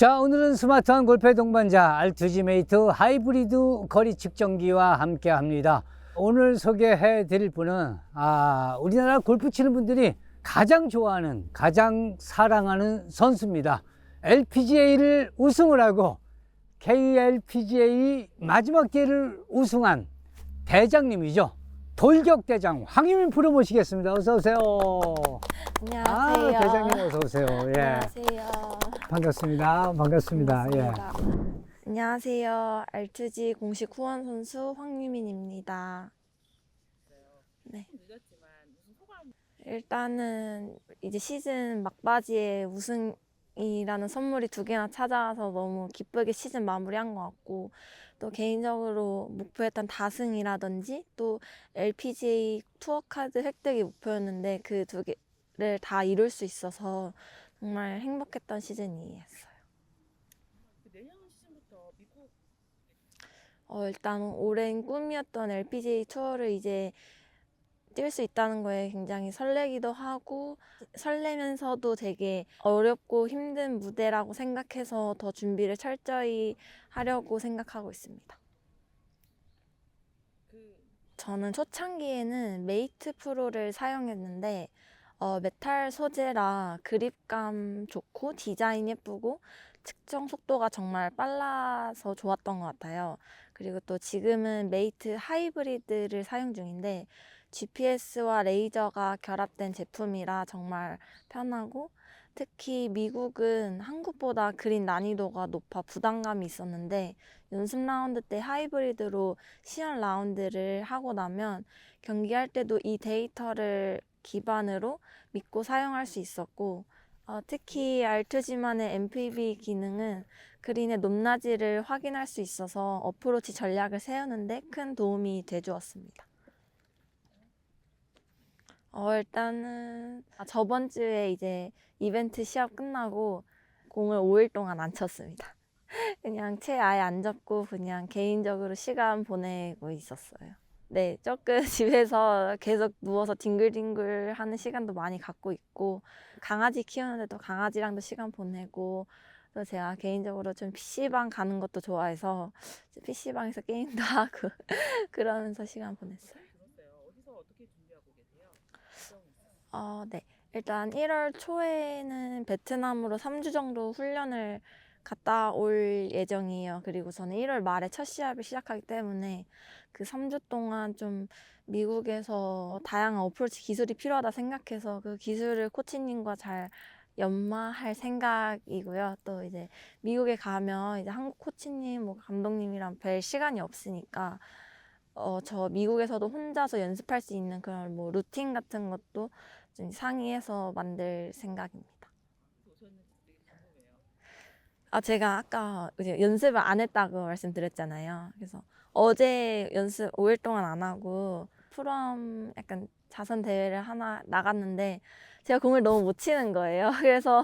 자, 오늘은 스마트한 골프의 동반자 알투지메이트 하이브리드 거리 측정기와 함께 합니다. 오늘 소개해 드릴 분은 우리나라 골프 치는 분들이 가장 좋아하는, 가장 사랑하는 선수입니다. LPGA를 우승을 하고 KLPGA 마지막 기회를 우승한 대장님이죠. 돌격대장 황유민 프로 모시겠습니다. 어서 오세요. 안녕하세요. 대장님 어서 오세요. 예. 안녕하세요. 반갑습니다. 반갑습니다. 예. 안녕하세요. 알투지 공식 후원 선수 황유민입니다. 네. 일단은 이제 시즌 막바지에 우승이라는 선물이 2개나 찾아와서 너무 기쁘게 시즌 마무리한 것 같고, 또 개인적으로 목표했던 다승이라든지 또 LPGA 투어 카드 획득이 목표였는데 그 2개를 다 이룰 수 있어서 정말 행복했던 시즌이었어요. 내년 시즌부터 미국 일단 오랜 꿈이었던 LPGA 투어를 이제 뛸 수 있다는 거에 굉장히 설레기도 하고, 설레면서도 되게 어렵고 힘든 무대라고 생각해서 더 준비를 철저히 하려고 생각하고 있습니다. 저는 초창기에는 메이트 프로를 사용했는데 메탈 소재라 그립감 좋고 디자인 예쁘고 측정 속도가 정말 빨라서 좋았던 것 같아요. 그리고 또 지금은 메이트 하이브리드를 사용 중인데 GPS와 레이저가 결합된 제품이라 정말 편하고, 특히 미국은 한국보다 그린 난이도가 높아 부담감이 있었는데 연습 라운드 때 하이브리드로 시연 라운드를 하고 나면 경기할 때도 이 데이터를 기반으로 믿고 사용할 수 있었고, 특히 알투지만의 MPV 기능은 그린의 높낮이를 확인할 수 있어서 어프로치 전략을 세우는데 큰 도움이 돼주었습니다. 일단은 저번 주에 이제 이벤트 시합 끝나고 공을 5일 동안 안 쳤습니다. 그냥 채 아예 안 잡고 그냥 개인적으로 시간 보내고 있었어요. 네, 조금 집에서 계속 누워서 뒹굴뒹굴 하는 시간도 많이 갖고 있고, 강아지 키우는데도 강아지랑도 시간 보내고, 또 제가 개인적으로 좀 PC방 가는 것도 좋아해서 PC방에서 게임도 하고 그러면서 시간 보냈어요. 어디서 어떻게 준비하고 계세요? 네. 일단 1월 초에는 베트남으로 3주 정도 훈련을 갔다 올 예정이에요. 그리고 저는 1월 말에 첫 시합을 시작하기 때문에 그 3주 동안 좀 미국에서 다양한 어프로치 기술이 필요하다 생각해서 그 기술을 코치님과 잘 연마할 생각이고요. 또 이제 미국에 가면 이제 한국 코치님, 뭐 감독님이랑 뵐 시간이 없으니까 저 미국에서도 혼자서 연습할 수 있는 그런 뭐 루틴 같은 것도 좀 상의해서 만들 생각입니다. 제가 아까 이제 연습을 안 했다고 말씀드렸잖아요. 그래서 어제 연습 5일 동안 안 하고 프롬 약간 자선 대회를 하나 나갔는데 제가 공을 너무 못 치는 거예요. 그래서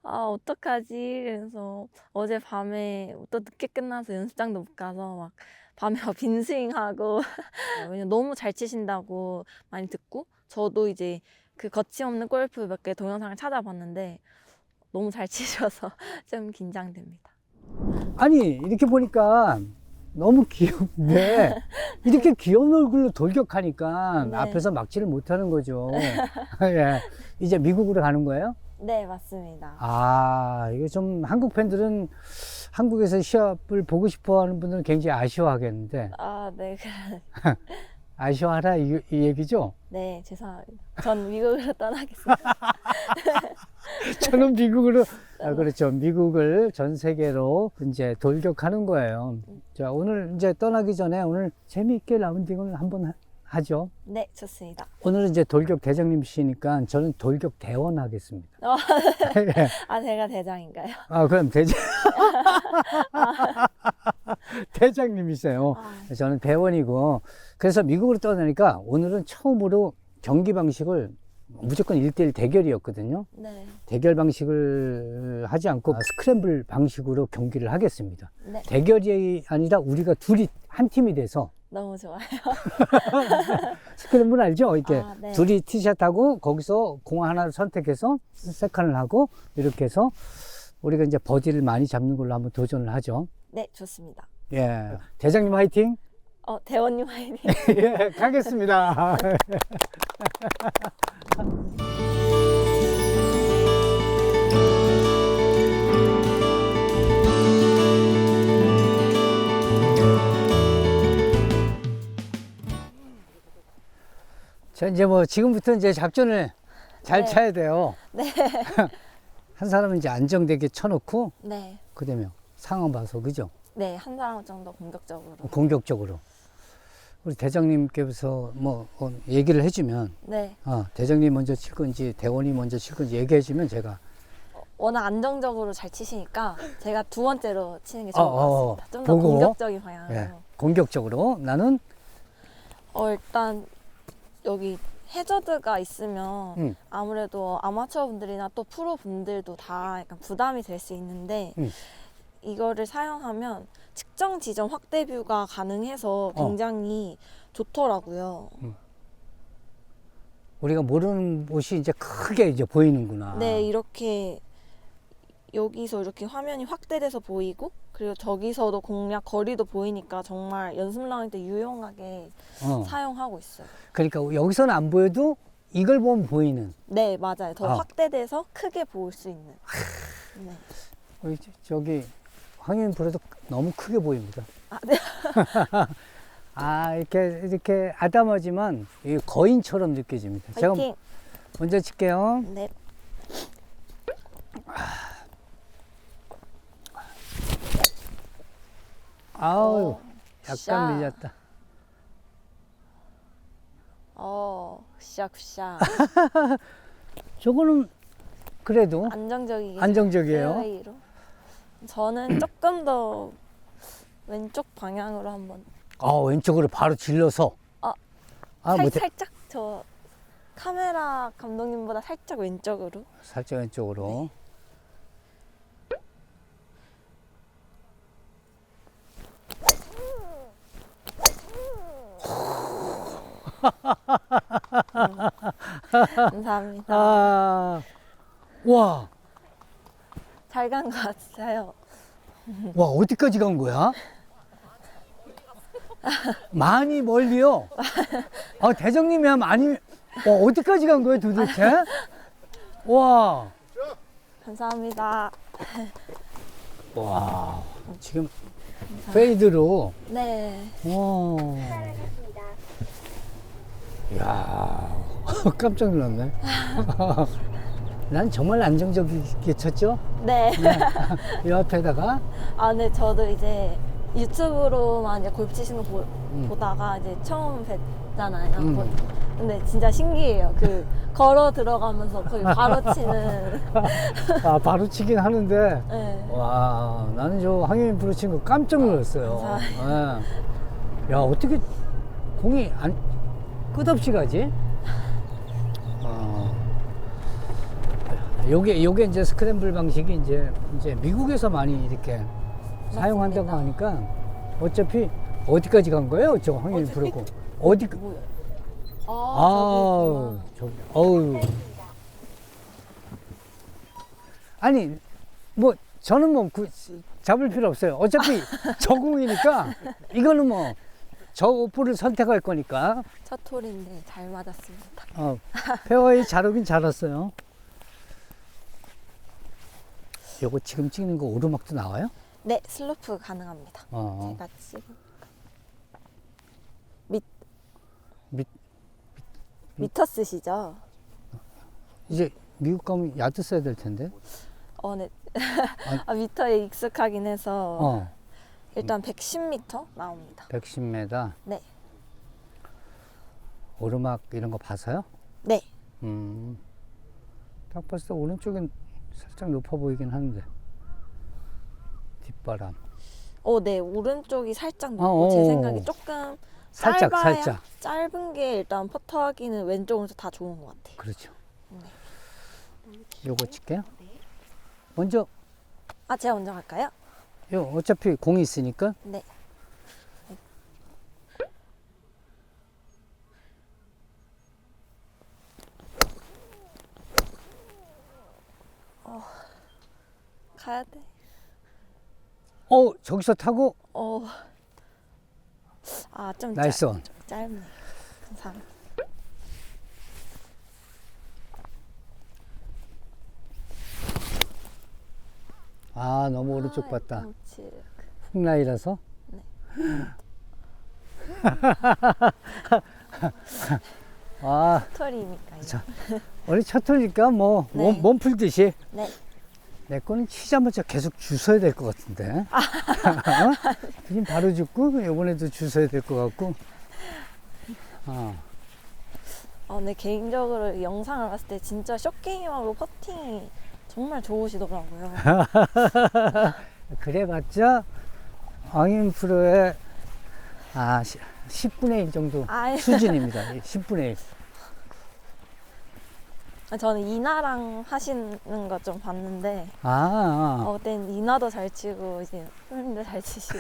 어떡하지? 그래서 어제 밤에 또 늦게 끝나서 연습장도 못 가서 막 밤에 빈스윙하고 왜냐면 너무 잘 치신다고 많이 듣고, 저도 이제 그 거침없는 골프 몇 개 동영상을 찾아봤는데 너무 잘 치셔서 좀 긴장됩니다. 아니, 이렇게 보니까 너무 귀엽네. 이렇게 귀여운 얼굴로 돌격하니까 네. 앞에서 막지를 못하는 거죠. 예. 이제 미국으로 가는 거예요? 네, 맞습니다. 이게 좀 한국 팬들은 한국에서 시합을 보고 싶어 하는 분들은 굉장히 아쉬워하겠는데. 네. 아쉬워하라 이 얘기죠? 네, 죄송합니다. 전 미국으로 떠나겠습니다. 저는 미국으로, 그렇죠. 미국을 전 세계로 이제 돌격하는 거예요. 자, 오늘 이제 떠나기 전에 오늘 재미있게 라운딩을 한번 하죠. 네, 좋습니다. 오늘은 이제 돌격 대장님이시니까 저는 돌격 대원 하겠습니다. 예. 제가 대장인가요? 그럼 대장님이세요. 저는 대원이고, 그래서 미국으로 떠나니까 오늘은 처음으로 경기 방식을 무조건 1대1 대결이었거든요. 네. 대결 방식을 하지 않고 스크램블 방식으로 경기를 하겠습니다. 네. 대결이 아니라 우리가 둘이 한 팀이 돼서, 너무 좋아요. 스크램블 알죠? 이렇게 네. 둘이 티샷하고 거기서 공 하나를 선택해서 세컨을 하고 이렇게 해서 우리가 이제 버디를 많이 잡는 걸로 한번 도전을 하죠. 네, 좋습니다. 예. 대장님 화이팅! 대원님 화이팅. 예, 가겠습니다. 자, 이제 뭐 지금부터 이제 작전을 잘 네. 짜야 돼요. 네. 한 사람은 이제 안정되게 쳐놓고, 네. 그다음에 상황 봐서, 그죠? 네, 한 사람 정도 공격적으로. 공격적으로. 우리 대장님께서 뭐 얘기를 해주면, 네. 대장님 먼저 칠 건지, 대원이 먼저 칠 건지 얘기해주면 제가, 워낙 안정적으로 잘 치시니까 제가 두 번째로 치는 게 좋을 것 같습니다. 좀 더 보고. 공격적인 방향으로. 예, 공격적으로 나는, 일단 여기 해저드가 있으면 아무래도 아마추어 분들이나 또 프로 분들도 다 약간 부담이 될 수 있는데 이거를 사용하면 측정 지점 확대 뷰가 가능해서 굉장히 좋더라고요. 우리가 모르는 곳이 이제 크게 이제 보이는구나. 네, 이렇게 여기서 이렇게 화면이 확대돼서 보이고 그리고 저기서도 공략 거리도 보이니까 정말 연습 라운드 때 유용하게 사용하고 있어요. 그러니까 여기서는 안 보여도 이걸 보면 보이는. 네, 맞아요. 더 확대돼서 크게 보일 수 있는. 네. 우리 저기 황윤 프로도 너무 크게 보입니다. 네. 이렇게 아담하지만 이 거인처럼 느껴집니다. 제가 화이팅! 먼저 칠게요. 네. 아우, 약간 샤. 밀렸다. 굿샷. 저거는 그래도 안정적이게. 안정적이에요. 페어웨이로. 저는 조금 더 왼쪽 방향으로 한번. 왼쪽으로 바로 질러서. 살짝 저 카메라 감독님보다 살짝 왼쪽으로. 살짝 왼쪽으로. 감사합니다. 와, 잘 간 것 같아요. 와, 어디까지 간 거야? 많이 멀리요? 대장님이야, 많이, 어디까지 간 거예요, 도대체? 와, 감사합니다. 와, 지금 페이드로, 네. 와, 이야, 깜짝 놀랐네. 난 정말 안정적이게 쳤죠? 네. 이 앞에다가. 네, 저도 이제 유튜브로만 이제 골프 치시는 거 보다가 이제 처음 뵀잖아요. 근데 진짜 신기해요. 걸어 들어가면서 거의 바로 치는. 바로 치긴 하는데. 네. 와, 나는 저 황현민 프로 친 거 깜짝 놀랐어요. 야, 어떻게 공이 끝없이 가지? 요게 이제 스크램블 방식이 이제 미국에서 많이 이렇게 사용한다고 하니까 어차피 어디까지 간 거예요? 저 황현민 프로고. 어디, 저기, 어우. 아니, 뭐, 저는 뭐, 잡을 필요 없어요. 어차피 저 공이니까, 이거는 뭐, 저 오프를 선택할 거니까. 첫 홀인데 잘 맞았습니다. 페어웨이 잘 오긴 잘 왔어요. 요거 지금 찍는 거 오르막도 나와요? 네, 슬로프 가능합니다. 제가 지금 미터 쓰시죠? 이제 미국 가면 야드 써야 될 텐데. 네. 미터에 익숙하긴 해서 일단 110m 나옵니다. 110m. 네. 오르막 이런 거 봐서요? 네. 딱 봤을 때 오른쪽엔 살짝 높아 보이긴 하는데. 뒷바람. 네, 오른쪽이 살짝 높고 제 생각에 조금 살짝. 짧은 게 일단 퍼터하기는 왼쪽 오른쪽 다 좋은 것 같아요. 그렇죠. 네. 요거 칠게요. 먼저 제가 먼저 갈까요? 요 어차피 공이 있으니까. 네. 가야 돼. 저기서 타고 좀 나이스. 짧네. 감사합니다. 너무 오른쪽 봤다. 그렇지. 훅라이라서. 네. 스토리니까요. 원래 첫 홀니까 뭐, 네. 몸 풀듯이. 네. 내 거는 치자마자 계속 주워야 될 것 같은데. 지금 바로 죽고, 요번에도 주워야 될 것 같고. 근데 개인적으로 이 영상을 봤을 때 진짜 숏게임하고 퍼팅이 정말 좋으시더라고요. 그래봤자, 앙인 프로의 10분의 1 정도 아유. 수준입니다. 10분의 1. 저는 이나랑 하시는 거 좀 봤는데 그땐 이나도 잘 치고 이제 프로님도 잘 치시고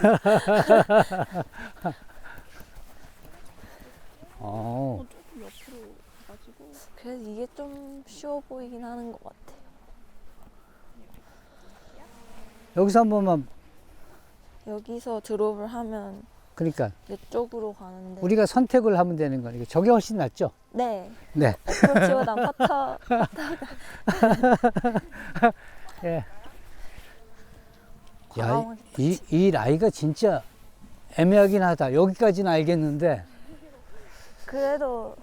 조금 옆으로 가지고. 그래서 이게 좀 쉬워 보이긴 하는 것 같아요. 여기서 한 번만, 여기서 드롭을 하면 그러니까 이쪽으로 가는데 우리가 선택을 하면 되는 거니까 저게 훨씬 낫죠? 네, 네. 어프로치보단 퍼터 예. 야, 과감하게 이 라이가 진짜 애매하긴 하다. 여기까지는 알겠는데. 그래도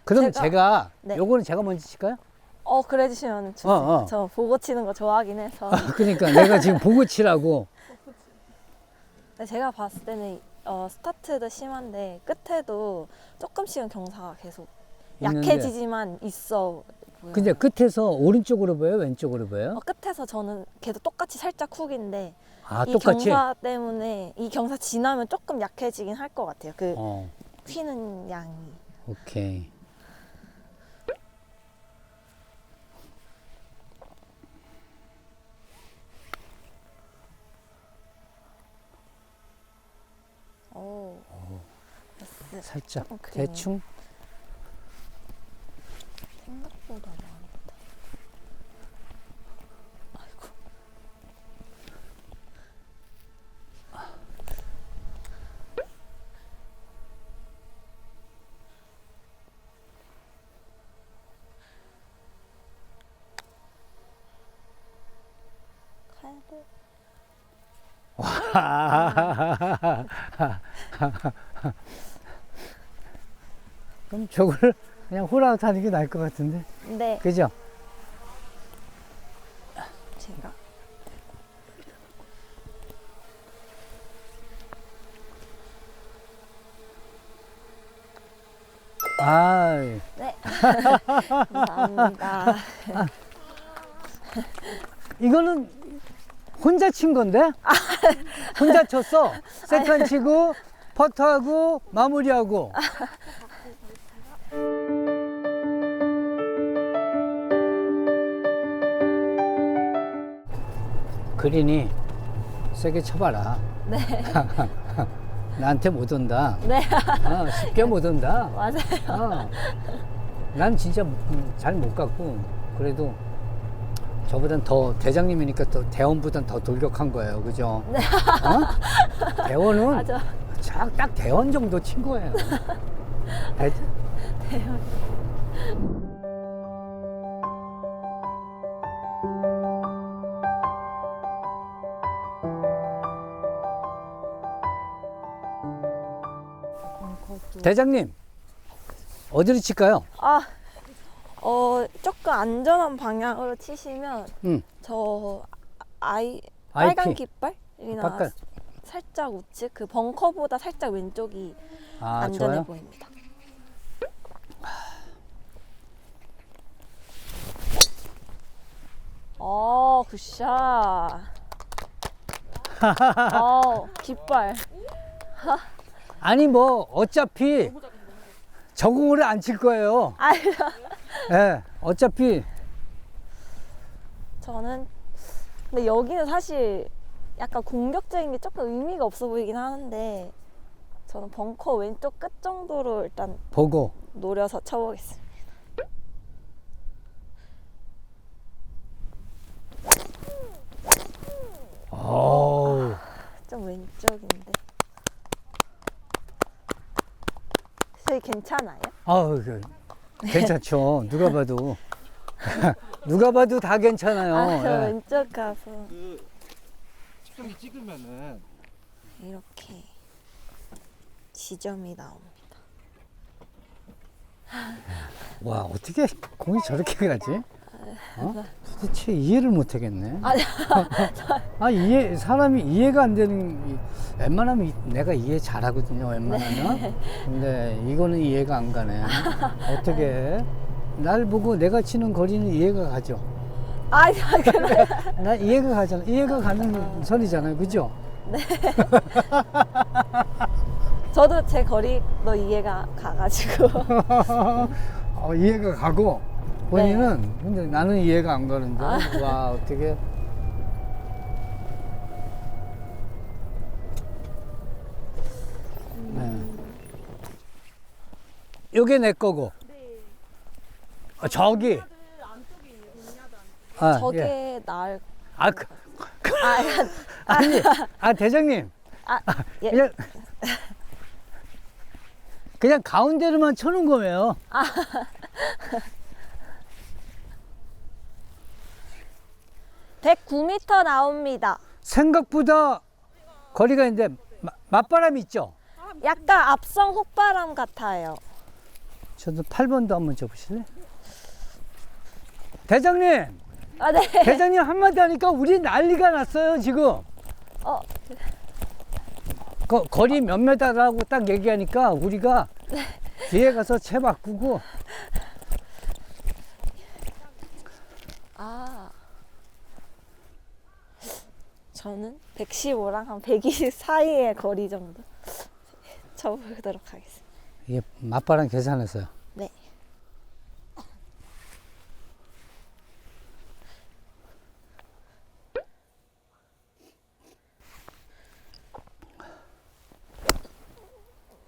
그럼 제가- 네. 요거는 제가 먼저 칠까요? 그래 주시면 좋습니다. 저 보고 치는 거 좋아하긴 해서 그러니까 내가 지금 보고 치라고. 근데 제가 봤을 때는 스타트도 심한데 끝에도 조금씩은 경사가 계속 있는데. 약해지지만 있어 보여요. 근데 끝에서 오른쪽으로 보여요? 왼쪽으로 보여요? 끝에서 저는 계속 똑같이 살짝 훅인데 이 똑같이? 경사 때문에 이 경사 지나면 조금 약해지긴 할 것 같아요. 그 휘는 양이. 오케이. 나이스. 살짝 그리네. 대충. 생각보다 많다. 아이고. 가야 돼. 그럼 저걸 그냥 홀아웃 하는 게 나을 것 같은데. 네, 그죠? 제가 네. 감사합니다. 이거는 혼자 친 건데? 혼자 쳤어. 세컨 치고, 퍼터하고, 마무리하고. 그린이 세게 쳐봐라. 네, 나한테 못 온다. 네, 쉽게 못 온다. 맞아요. 난 진짜 잘 못 갔고, 그래도 저보단 더 대장님이니까 또 대원보단 더 돌격한 거예요. 그죠? 네. 대원은 맞아. 딱 대원 정도 친 거예요. 대장님, 어디로 칠까요? 조금 안전한 방향으로 치시면 저 빨간 깃발이나 바깥. 살짝 우측 그 벙커보다 살짝 왼쪽이 안전해 좋아요. 보입니다. 굿샷. 깃발. 아니 뭐 어차피 저공으로 안 칠 거예요. 예, 어차피 저는 근데 여기는 사실 약간 공격적인 게 조금 의미가 없어 보이긴 하는데 저는 벙커 왼쪽 끝 정도로 일단 보고. 노려서 쳐보겠습니다. 괜찮아요? 아우, 괜찮죠. 누가 봐도. 누가 봐도 다 괜찮아요. 아, 저 예. 왼쪽 가서 그 측정기 찍으면은 이렇게 지점이 나옵니다. 와, 어떻게 공이 저렇게 가지? 어? 도대체 이해를 못 하겠네. 사람이 이해가 안 되는, 웬만하면 내가 이해 잘하거든요, 웬만하면. 근데 이거는 이해가 안 가네. 어떻게, 날 보고 내가 치는 거리는 이해가 가죠. 아, 그래. 나 이해가 가잖아. 이해가 가는 소리잖아요. 그죠? 저도 제 거리도 이해가 가가지고. 이해가 가고, 본인은, 근데 나는 이해가 안 가는데. 와, 어떻게. 요게 내 거고. 저기. 아, 저게 예. 나을. 아, 아니, 대장님. 예. 그냥 가운데로만 쳐놓은 거예요. 109m 나옵니다. 생각보다 거리가 있는데, 맞바람 있죠? 약간 앞성 혹바람 같아요. 저도 8번도 한번 쳐보실래요? 대장님! 아, 네. 대장님 한마디 하니까 우리 난리가 났어요, 지금. 어, 거리 몇 메다라고 딱 얘기하니까 우리가 뒤에 가서 채 바꾸고. 아. 저는 115랑 한 120 사이의 거리 정도 쳐보도록 하겠습니다. 이게 맞바람 계산했어요. 네.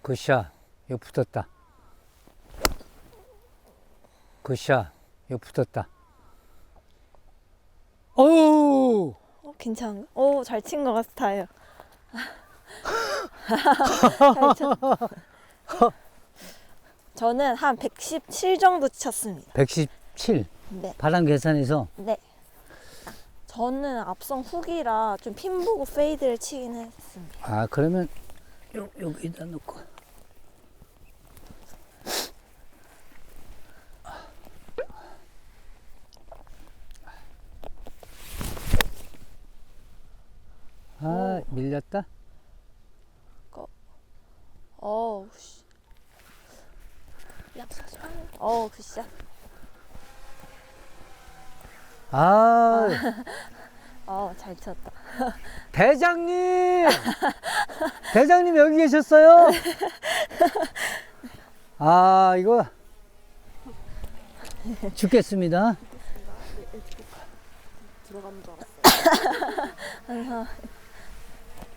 굿샷. 이거 붙었다. 굿샷. 이거 붙었다. 어우! 괜찮은가? 오, 잘 친 것 같아요. 잘 쳤. 저는 한 117 정도 쳤습니다. 117. 네. 바람 계산해서. 네. 저는 앞성 훅이라 좀 핀 보고 페이드를 치긴 했습니다. 아, 그러면 여기다 놓고. 아, 밀렸다? 어우, 씨. 굿샷. 아, 잘 쳤다. 대장님! 대장님 여기 계셨어요? 아, 이거 죽겠습니다. 들어가는 줄 알았어요.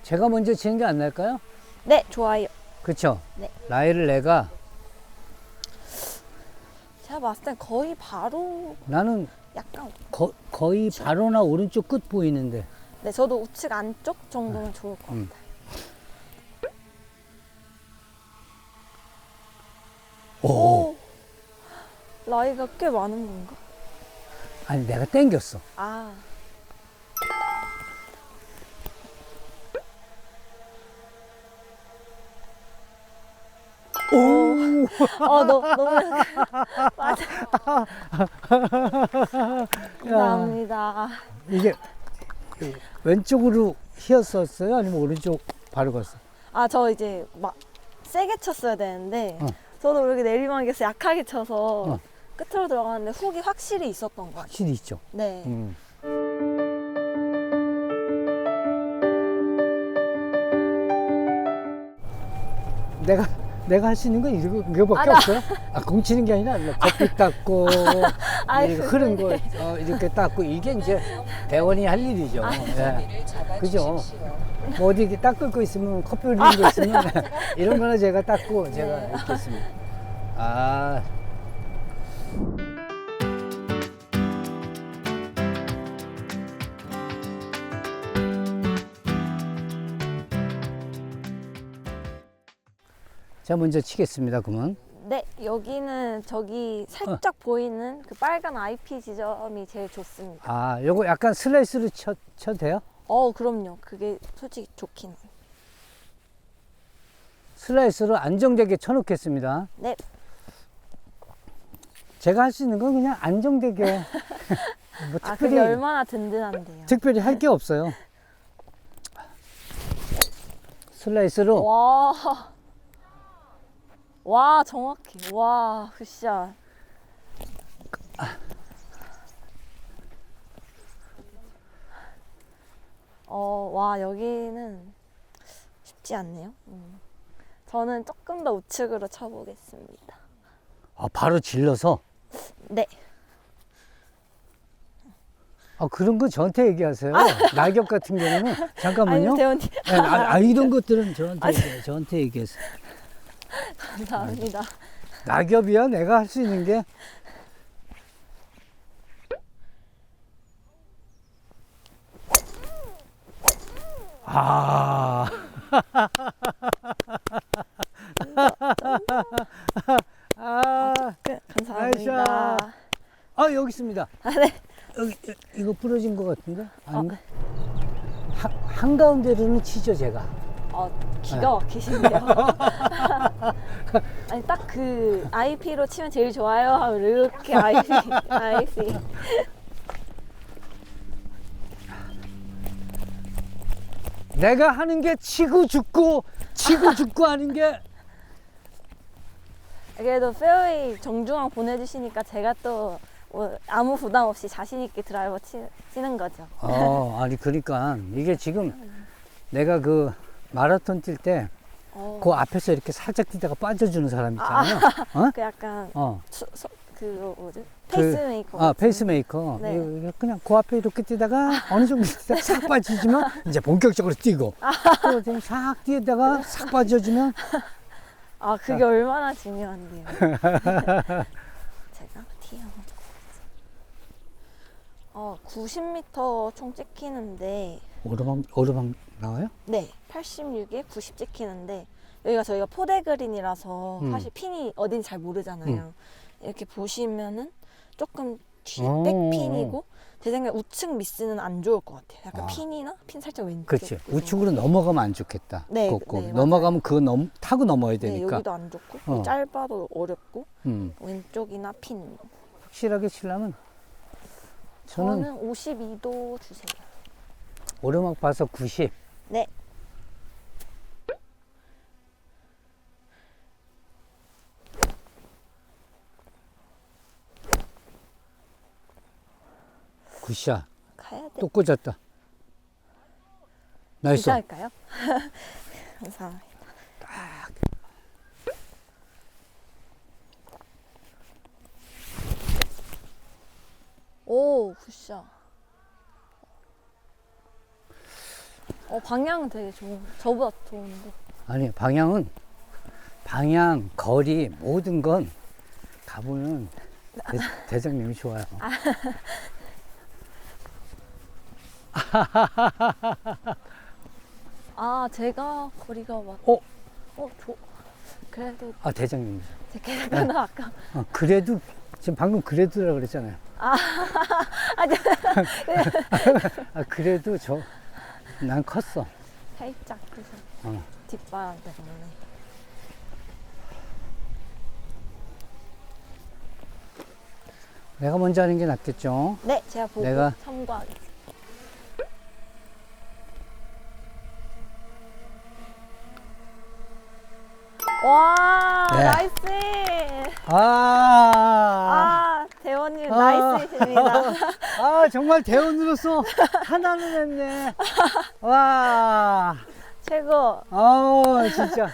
제가 먼저 치는 게 안 나을까요? 네, 좋아요. 그쵸? 네. 라이를 내가, 제가 봤을 땐 거의 바로 나는 약간, 거의 바로나 오른쪽 끝 보이는데. 네, 저도 우측 안쪽 정도면 좋을 것 음. 같아요. 오! 라이가 꽤 많은 건가? 아니, 내가 땡겼어. 아. 오! 너무 맞아. 감사합니다. 이게 왼쪽으로 휘었었어요? 아니면 오른쪽 바로 갔어? 아, 저 이제 막 세게 쳤어야 되는데 저도 모르게 내리막에서 약하게 쳐서 끝으로 들어가는데 훅이 확실히 있었던 것 같아요. 확실히 있죠. 네. 내가 할 수 있는 건 이거밖에 없어요. 공 치는 게 아니라 커피 닦고 이렇게 흐른 거 이렇게 닦고 이게 이제 대원이 할 일이죠. 예. 그죠? 뭐 어디 이렇게 닦을 거 있으면 커피 흘리는 거 있으면 이런 거는 제가 닦고 제가 이렇게 했습니다. 아. 자, 먼저 치겠습니다. 그러면. 네. 네, 여기는 저기 살짝 보이는 그 빨간 IP 지점이 제일 좋습니다. 아, 요거 약간 슬라이스로 쳐도 돼요? 그럼요. 그게 솔직히 좋긴 해요. 슬라이스로 안정되게 쳐놓겠습니다. 네. 제가 할 수 있는 건 그냥 안정되게. 뭐 아, 그게 얼마나 든든한데요. 특별히 할 게 없어요. 슬라이스로. 와, 정확해. 와, 굿샷. 와, 여기는 쉽지 않네요. 저는 조금 더 우측으로 쳐보겠습니다. 아, 바로 질러서. 네. 아, 그런 거 저한테 얘기하세요. 낙엽 같은 경우는. 잠깐만요. 아니, 대원님. 네, 이런 것들은 저한테 얘기하세요. 감사합니다. 낙엽이야, 내가 할 수 있는 게. 아. 감사합니다. 아, 여기 있습니다. 네. 여기, 이거 부러진 것 같은데? 아닌가? 한가운데로는 치죠, 제가. 기가 막히신데요. 아니, 딱 그 IP로 치면 제일 좋아요 하면 이렇게 IP. 내가 하는 게 치고 죽고 하는 게. 그래도 페어웨이 정중앙 보내주시니까 제가 또 아무 부담 없이 자신 있게 드라이버 치는 거죠. 아니, 그러니까 이게 지금 내가 그 마라톤 뛸 때 그 앞에서 이렇게 살짝 뛰다가 빠져주는 사람 있잖아요. 그 약간 그 뭐지? 그, 페이스메이커. 같은. 페이스메이커. 네. 이거 그냥 그 앞에 이렇게 뛰다가 어느 정도 뛰다가 싹 빠지면 이제 본격적으로 뛰고 또 좀 싹 뛰다가 싹 빠져주면. 그게 얼마나 중요한데요. 제가 티어. 90m 총 찍히는데. 오르막 나와요? 네, 86에 90 찍히는데 여기가 저희가 포대 그린이라서 사실 핀이 어딘지 잘 모르잖아요. 이렇게 보시면은 조금 백핀이고 제 생각에 우측 미스는 안 좋을 것 같아요. 약간 핀이나 핀 살짝 왼쪽. 그렇지. 우측으로 넘어가면 안 좋겠다. 네, 꼭 네, 넘어가면 그거 타고 넘어야 네, 되니까. 여기도 안 좋고 짧아도 어렵고 왼쪽이나 핀. 확실하게 치려면 저는 52도 주세요. 오르막 봐서 90. 네. 굿샷. 가야 돼. 또 꽂았다. 나이스. 진짜 할까요? 감사합니다. 오, 굿샷. 방향은 되게 저보다 좋은데. 아니, 방향, 거리, 모든 건 가보면 대장님이 좋아요. 제가 거리가 그래도 대장님. 제 계산은 아까. 그래도, 지금 방금 그래도라고 그랬잖아요. 그래도 난 컸어. 살짝 그래서 뒷바람 때문에. 내가 먼저 하는 게 낫겠죠? 네, 제가 보고 내가- 참고하겠습니다. 와, 네. 나이스! 대원님 나이스이십니다. 정말 대원으로서 하나는 했네. 와. 최고. 진짜.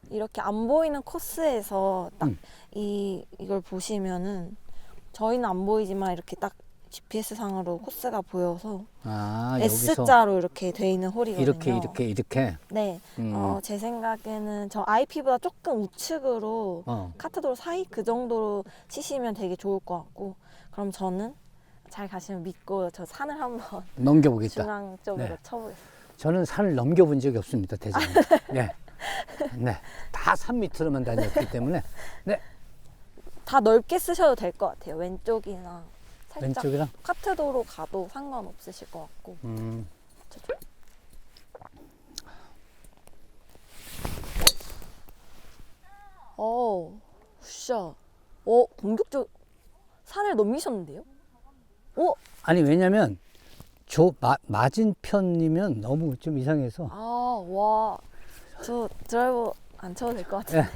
이렇게 안 보이는 코스에서 딱 이걸 보시면은 저희는 안 보이지만 이렇게 딱 GPS상으로 코스가 보여서 아, 여기서 S자로 이렇게 돼 있는 홀이거든요. 이렇게. 네. 제 생각에는 저 IP보다 조금 우측으로 카트도로 사이 그 정도로 치시면 되게 좋을 것 같고, 그럼 저는 잘 가시면 믿고 저 산을 한번 넘겨보겠다. 중앙 쪽으로 네. 쳐보겠습니다. 저는 산을 넘겨본 적이 없습니다, 대장님. 네. 네. 다 산 밑으로만 다녔기 때문에. 네. 다 넓게 쓰셔도 될 것 같아요. 왼쪽이나 살짝 왼쪽이랑. 카트도로 가도 상관없으실 것 같고. 저쪽. 굿샷. 공격적 산을 넘기셨는데요? 아니, 왜냐면, 맞은 편이면 너무 좀 이상해서. 와. 저 드라이버 안 쳐도 될 것 같은데. 네.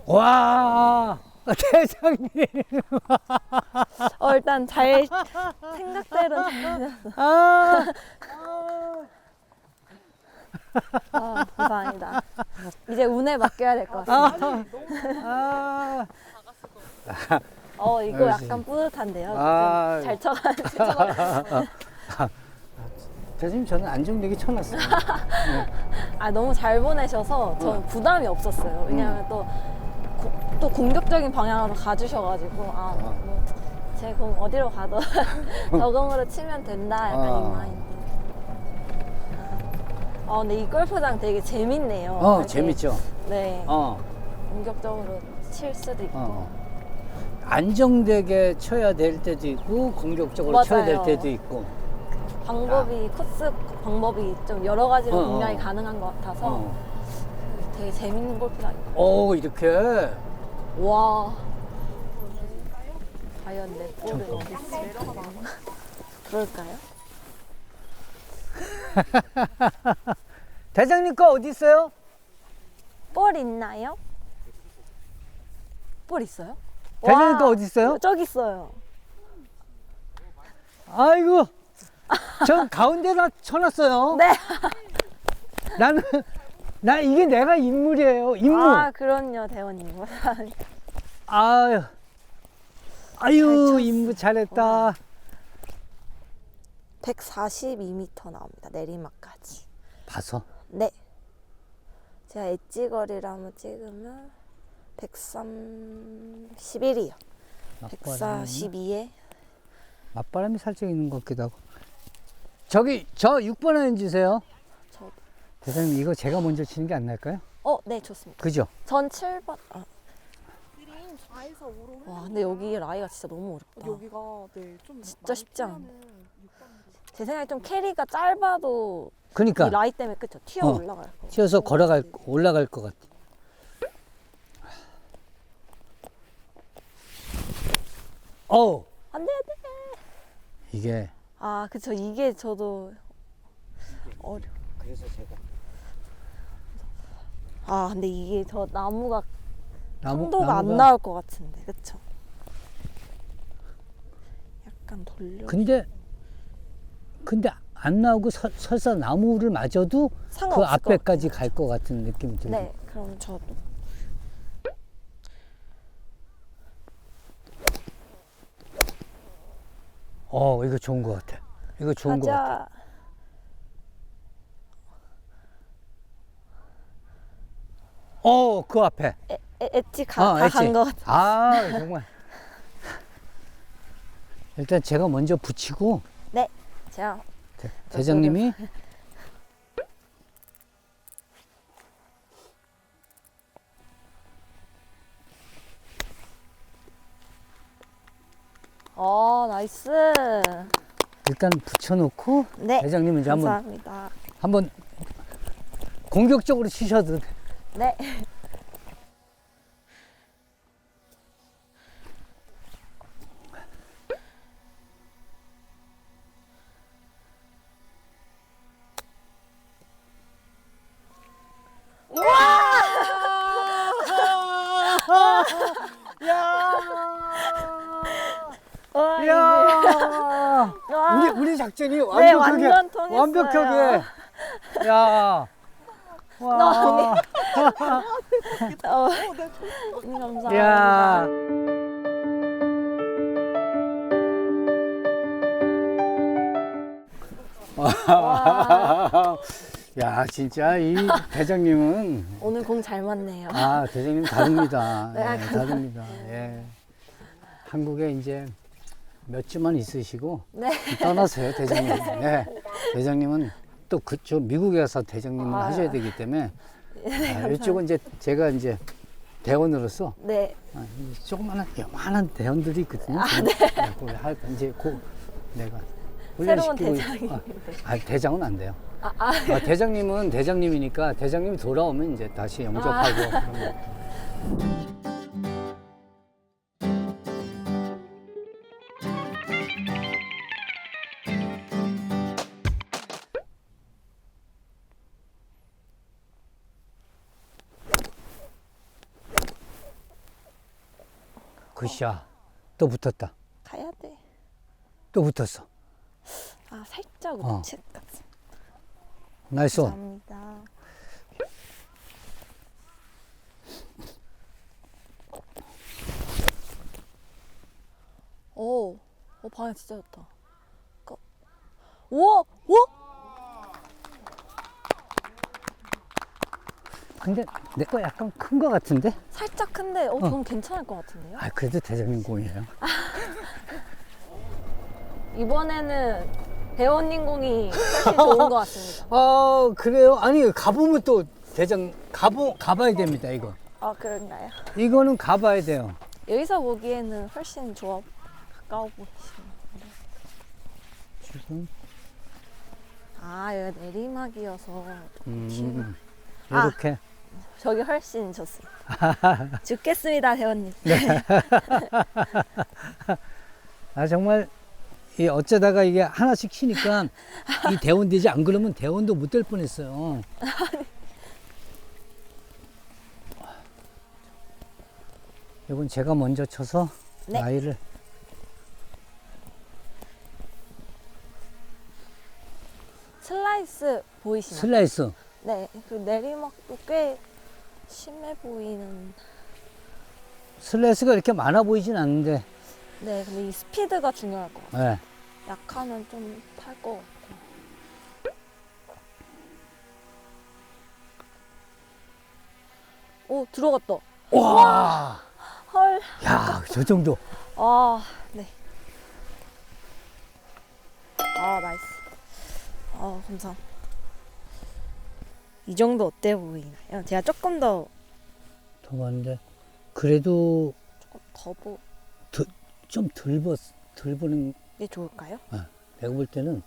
와, 대장님. 일단 잘 생각대로 잘 아, 감사합니다. 이제 운에 맡겨야 될 것 같습니다. 아, 이거 역시. 약간 뿌듯한데요. 아. 잘 쳐가지고. 대장님, 저는 안정되게 쳐놨어요. 너무 잘 보내셔서 저는 부담이 없었어요. 왜냐하면 또 공격적인 방향으로 가주셔가지고 제 공 어디로 가도 저 공으로 치면 된다, 약간 이 마인드. 근데 이 골프장 되게 재밌네요. 되게, 재밌죠? 네. 공격적으로 칠 수도 있고. 안정되게 쳐야 될 때도 있고, 공격적으로 쳐야 될 맞아요. 때도 있고. 코스 방법이 좀 여러 가지로 분명히 가능한 것 같아서 되게 재밌는 골프장이에요. 이렇게. 와. 과연 내 볼은 어디 있을까? 그럴까요? 대장님 거 어디 있어요? 볼 있나요? 볼 있어요? 대장님 와, 거 어디 있어요? 저기 있어요. 아이고, 전 가운데다 쳐놨어요. 네. 이게 내가 인물이에요, 인물. 그럼요, 대원님. 아유, 인물 잘했다. 142m 나옵니다. 내리막까지. 봐서. 네. 제가 엣지 거리를 한번 찍으면 131이요. 142에 맞바람이 살짝 있는 것 같기도 하고. 저 6번 하나 주세요. 저 대장님, 이거 제가 먼저 치는 게 안 날까요? 네, 좋습니다. 그죠? 전 7번. 그린 4에서 5로 와, 근데 여기 라이가 진짜 너무 어렵다. 여기가 좀 진짜 쉽지 않아. 않네. 제 생각에 좀 캐리가 짧아도 그러니까 이 라이 때문에 그쵸? 튀어 올라갈 거. 튀어서 올라갈 것 같아. 안 돼, 안 돼. 이게. 그쵸. 이게 저도 어려. 그래서 제가. 근데 이게 저 나무가 나무가 안 나올 것 같은데, 그쵸? 약간 돌려. 근데 안 나오고 설사 나무를 맞아도 그 상관없을 것 앞에까지 갈 것 같은 느낌이 들고. 네, 그럼 저도. 이거 좋은 것 같아. 이거 좋은 것 같아. 그 앞에. 엣지 다 엣지. 간 것 같아. 정말. 일단 제가 먼저 붙이고 네, 제가 대장님이 나이스. 일단 붙여놓고 네, 대장님 이제 감사합니다. 한번 공격적으로 치셔도 돼. 네. 와, 야, 와. 우리 작전이 네, 완벽하게 완전 통했어요. 완벽하게. 야, 와. 언니, 감사합니다. 야. 야, 진짜 이 대장님은 오늘 공 잘 맞네요. 아, 대장님 다릅니다. 네, 예, 다릅니다. 예. 한국에 이제 몇 주만 있으시고 네. 떠나세요, 대장님. 네. 대장님은 또 그쪽 미국에 가서 대장님을 아. 하셔야 되기 때문에 아, 이쪽은 이제 제가 이제 대원으로서 네. 아, 이 조그마한 요만한 대원들이 있거든요. 그걸 할 이제 내가 새로운 훈련시키고 대장이. 대장은 안 돼요. 대장님은 대장님이니까 대장님이 돌아오면 이제 다시 영접하고 그런 거. 굿샷. 또 붙었다. 가야 돼. 또 붙었어. 아, 살짝 어. 우측 같은. 나이스 온. 감사합니다. 오, 방향 진짜 좋다. 우와, 우와! 근데 내 거 약간 큰 거 같은데? 살짝 큰데, 저는 괜찮을 것 같은데요? 아, 그래도 대장님 공이에요. 이번에는 배원님 공이 훨씬 좋은 것 같습니다. 아, 그래요? 아니, 가보면 또 가봐야 됩니다, 이거. 아, 그런가요? 이거는 가봐야 돼요. 여기서 보기에는 훨씬 가까워 보이시네요. 지금, 아, 여기 내리막이어서 이렇게. 저기 훨씬 좋습니다. 죽겠습니다, 대원님. 아, 정말, 이 어쩌다가 이게 하나씩 치니까 이 대원 되지 안 그러면 대원도 못 될 뻔했어요. 이건 제가 먼저 쳐서 네. 라이를. 슬라이스 보이시나요? 슬라이스. 네, 그 내리막도 꽤 심해 보이는. 슬라이스가 이렇게 많아 보이진 않는데, 네, 근데 이 스피드가 중요할 것 같아요. 네. 약하면 좀 탈 것 같고. 오, 들어갔다. 와! 헐. 야, 저 정도. 아, 네. 아, 나이스. 아, 감사합니다. 이 정도 어때 보이나요? 제가 조금 더 더 많은데, 그래도 더 좀 덜 보는, 게 좋을까요? 내가 볼 때는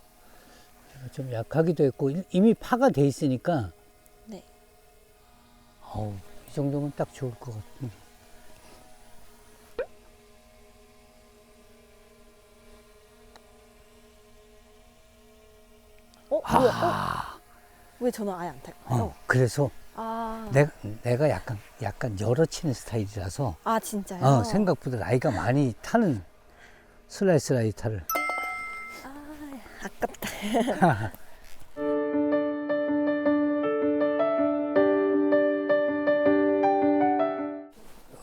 좀 약하기도 했고, 이미 파가 돼 있으니까, 네. 이 정도면 딱 좋을 것 같은데. 뭐야? 왜 저는 아예 안 탈까요? 그래서 아, 내가 약간 열어 치는 스타일이라서, 아 진짜요? 생각보다 라이가 많이 타는 슬라이스 라이터를. 아깝다.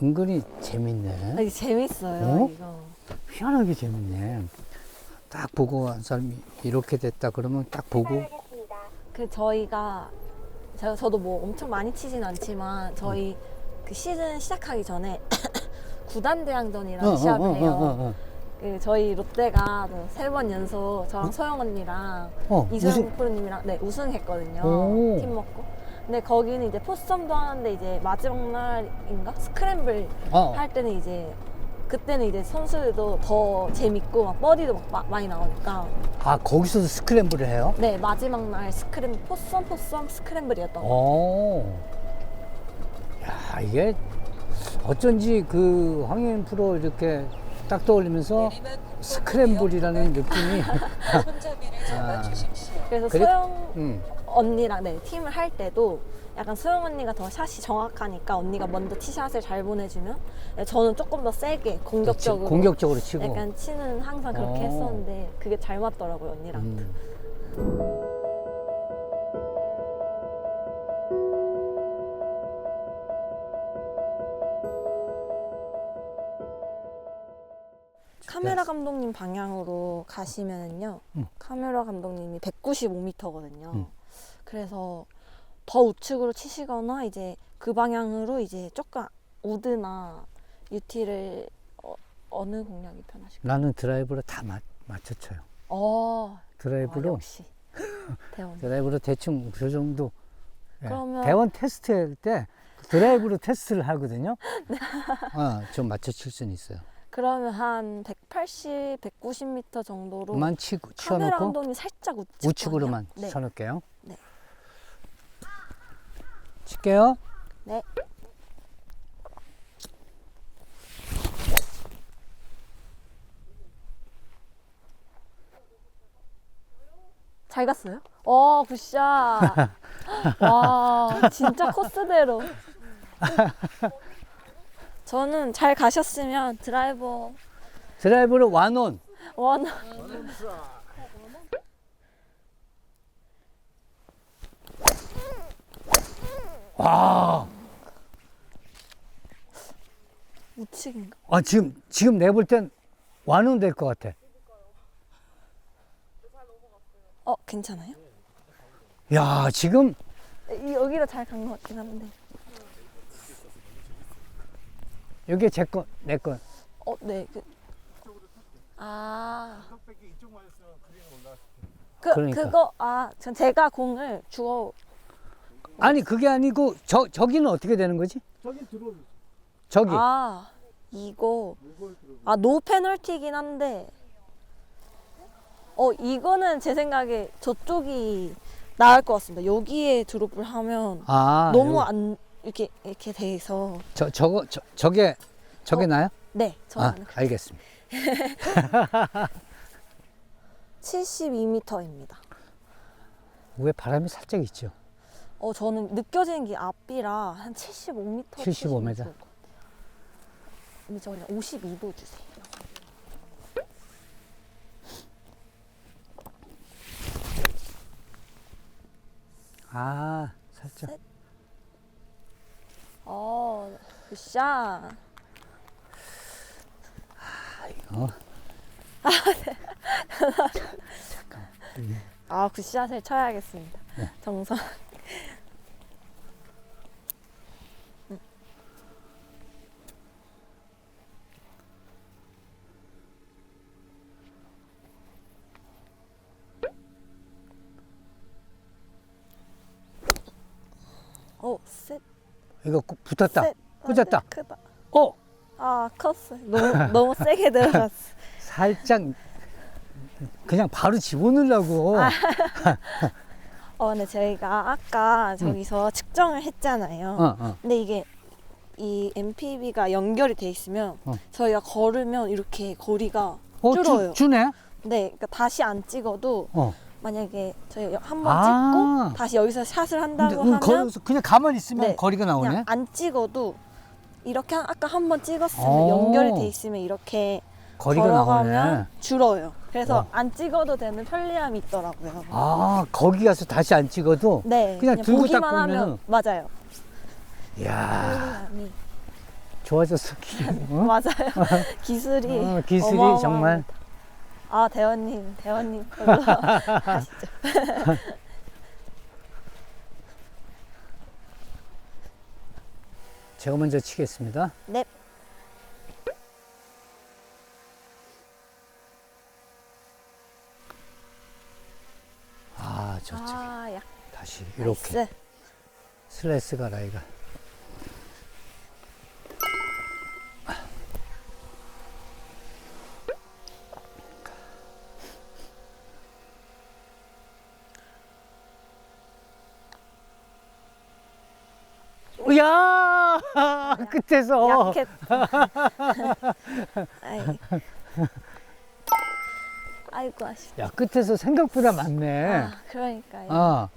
은근히 재밌네. 이게 재밌어요, 어? 이거. 희한하게 재밌네. 딱 보고 한 사람이 이렇게 됐다 그러면 딱 보고, 그 저도 뭐 엄청 많이 치진 않지만 저희 그 시즌 시작하기 전에 구단 대항전이라는 시합을 해요. 그 저희 롯데가 3번 연속 저랑 소영 언니랑 이소영 프로님이랑 우승했거든요. 오. 팀 먹고. 근데 거기는 이제 포썸도 하는데 이제 마지막 날인가 스크램블 할 때는 이제 그때는 이제 선수들도 더 재밌고 막 버디도 막 많이 나오니까. 아, 거기서도 스크램블을 해요? 네, 마지막 날 포썸 스크램블이었던 거. 오. 야, 이게 어쩐지 그 황현 프로 이렇게 딱 떠올리면서 스크램블이라는 느낌이. 그래서 그래? 소영 언니랑 팀을 할 때도 약간 소영 언니가 더 샷이 정확하니까 언니가 먼저 티샷을 잘 보내주면 저는 조금 더 세게 공격적으로 치고. 약간 치는 항상 그렇게 했었는데 그게 잘 맞더라고요, 언니랑. 카메라 감독님 방향으로 가시면은요. 응. 카메라 감독님이 195m거든요. 응. 그래서 더 우측으로 치시거나 이제 그 방향으로 이제 조금 우드나 유티를 어느 공략이 편하실까요? 나는 드라이브로 다 맞춰 쳐요. 드라이브로 역시 대원. 드라이브로 대충 그 정도. 예. 그러면- 대원 테스트 할 때 드라이브로 테스트를 하거든요. 좀 맞춰 칠 수는 있어요. 그러면 한 180, 190m 정도로 그만 카메라 치워놓고 감독님 살짝 우측 우측으로만 방향? 네. 쳐놓을게요. 네. 칠게요. 네. 잘 갔어요? 굿샷. 와, 진짜 코스대로. 저는 잘 가셨으면 드라이브로 완온. 원. 와, 우측인가? 지금 내볼 땐 완온 될 것 같아. 괜찮아요? 야, 지금 여기로 잘 간 것 같긴 한데. 이게 제 거, 내 거. 네. 그러니까. 전 제가 공을 아니, 그게 아니고 저기는 어떻게 되는 거지? 저기 들어오죠. 저기. 이거. 노 페널티긴 한데. 이거는 제 생각에 저쪽이 나을 것 같습니다. 여기에 드롭을 하면 너무 안, 이렇게 돼서. 저게 나요? 네, 저는 알겠습니다. 72m입니다. 위에 바람이 살짝 있죠. 저는 느껴지는 게 앞이라 한 75m. 75m. 근데 저 그냥 52도 주세요. 살짝. 셋. 굿샷. 이거. 굿샷을 쳐야겠습니다. 네. 정선. 셋. 이거 붙었다. 셋. 꽂았다. 크다. 컸어. 너무 세게 들어갔어. 살짝 그냥 바로 집어넣으려고. 근데 저희가 아까 저기서 측정을 했잖아요. 근데 이게 이 MPV가 연결이 돼 있으면 저희가 걸으면 이렇게 거리가 줄어요. 주네? 네, 그러니까 다시 안 찍어도 만약에 저희 한번 아. 찍고 다시 여기서 샷을 한다고 근데, 하면 그냥 가만히 있으면 네, 거리가 나오네? 그냥 안 찍어도 이렇게 아까 한번 찍었으면 연결이 돼 있으면 이렇게 거리가 걸어가면 나오네. 줄어요. 그래서 안 찍어도 되는 편리함이 있더라고요. 거기 가서 다시 안 찍어도 네, 그냥 들고 딱 보기만 하면 맞아요. 이야, 편리함이 좋아졌어. 맞아요. 기술이 기술이 어마어마합니다. 정말. 대원님 걸로 하시죠. 제가 먼저 치겠습니다. 네. 저쪽에 약 다시 이렇게 나이스. 슬래스가 라이가. 야 끝에서. 약했다. 아이고 아쉽다. 야 끝에서 생각보다 많네. 그러니까요.